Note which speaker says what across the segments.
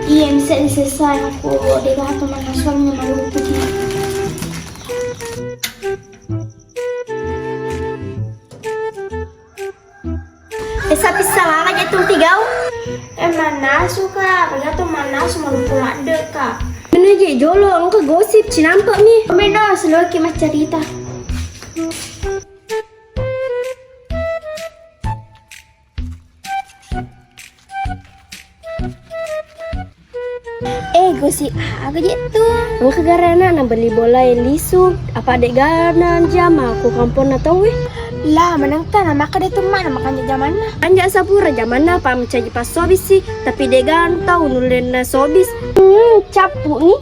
Speaker 1: Iya, bisa selesai aku dengan teman suaminya malu putih. Sapi salah aja tuh tigau. Mana suka, kagak tuh mana semua pulang dek kak.
Speaker 2: Mana je jolo, engkau gosip cinampak nih.
Speaker 1: Mana selalu mas cerita.
Speaker 2: Gosip apa gitu? Engkau garana na beli bola yang lisu. Apa dek ganan jam aku kampung atau weh?
Speaker 1: Lah, menangkan nama ka itu mana makanya zaman na.
Speaker 2: Anja sapura zaman na pa mencaji pas sobis sih, tapi dek gantau nulen na sobis. Capu nih.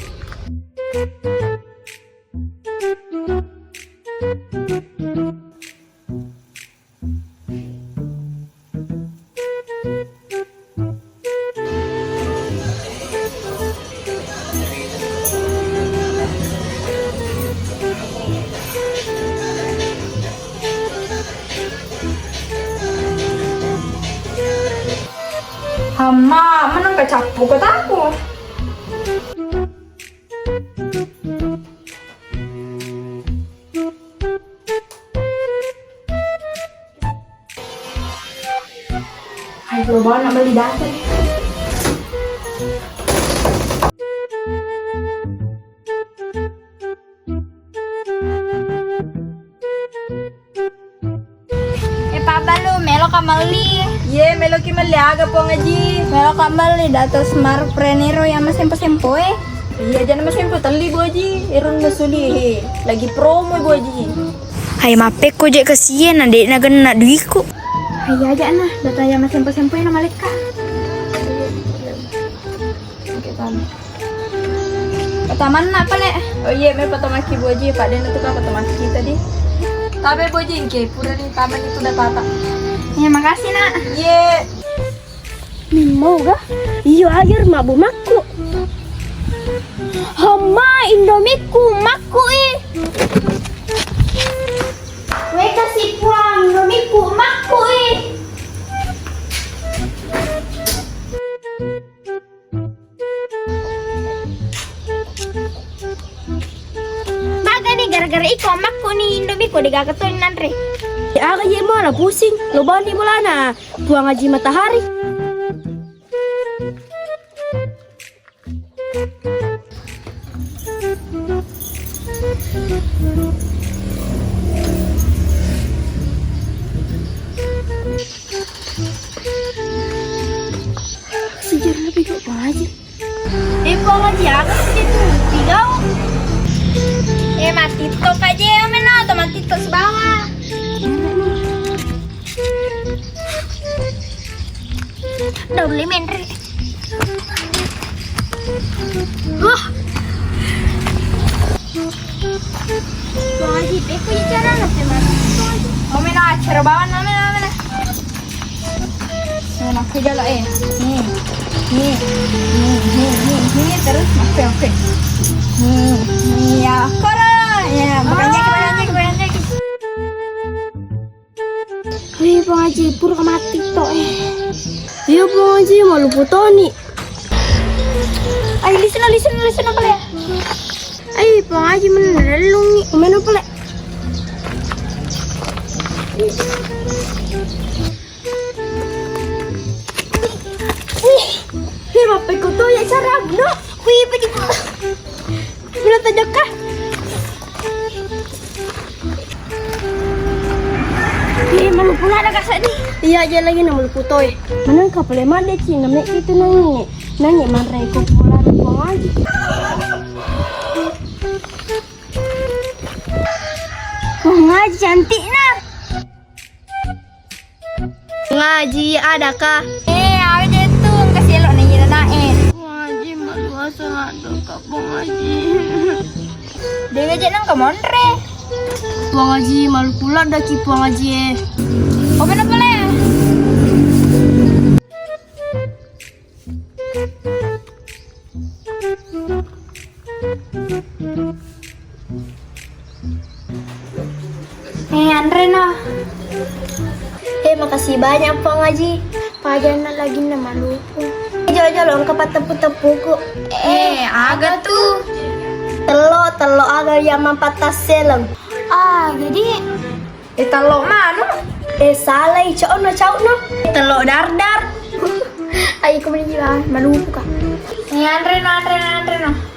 Speaker 1: Hama, mana ka capu ka tako? Ay, bawa nak beli data. Pabalo, melo ka mali.
Speaker 3: Ye, melo ki maliaga po ngaji.
Speaker 1: Melo ka mali datos mar prenero yang masempo-sempo eh.
Speaker 3: Iya, jangan masempo tali bu aji. Irun masuli lagi promo bu aji.
Speaker 1: Hai mapek ko je kasihan adek na gana duiku.
Speaker 2: Hai aja nah, data yang sempo-sempo yang nama leka.
Speaker 1: Taman apa le?
Speaker 3: Oh iya, me patamaki bu aji. Pak Den itu kan patamaki tadi. Tabe bu aji, ke pura nih taman itu udah tata.
Speaker 1: Ya makasih nak.
Speaker 3: Ye.
Speaker 2: Mau gak? Iyo ajar mabu maku. Hama Indomiku maku
Speaker 1: Weh kasih puang Indomiku maku Baga nih gara-gara iko maku nih Indomiku digagatuin nanti.
Speaker 2: Ya aga ye malah pusing. Lo bani mulana buang haji matahari. Sejarah lebih kok haji.
Speaker 1: Iko haji aku situ tigau. Mati tok aja ya meno, mati tok sebawah. Daun limen re. Wah. Bang Haji, aku bicara nanti mati.
Speaker 3: Oh, mena acara bawa mana. Nah, aku jalan Nih. Nih terus oke. Ya, kora. Ya, banyak.
Speaker 2: Hei Bang Haji, pura mati tok Iya Bang Haji, malu putoni.
Speaker 1: Ayo listen apa le?
Speaker 2: Ayo Bang Haji menelungi. Mana pula? Hei, bapak kau tu ya sarap no.
Speaker 1: Wih, pergi.
Speaker 2: Bila tajak malu pula ada kasar ni. Iya aja lagi nama putoy. Mana kau boleh mandi sih? Namanya itu nanya mana ikut pula ada Bang Haji.
Speaker 1: Bang Haji cantik nah.
Speaker 2: Ngaji adakah?
Speaker 1: Aja tuh kasih lo nih naik.
Speaker 2: Ngaji malu asal Aduh, kapong Haji.
Speaker 3: Dia ngajak nang ke Monre.
Speaker 2: Puang Haji, malu pula dah ki Puang Haji.
Speaker 3: Oh kenapa le?
Speaker 1: Andre no. Makasih banyak Puang Haji. Pajana lagi nama lupa. Jalo-jalo ke tepu-tepuku.
Speaker 3: Agak tuh.
Speaker 1: Telo aga yang mampatas selang. Jadi
Speaker 3: Talo mano?
Speaker 1: salah cau no. Telo dar. Ayo kemudian malu ka.
Speaker 3: Andre no.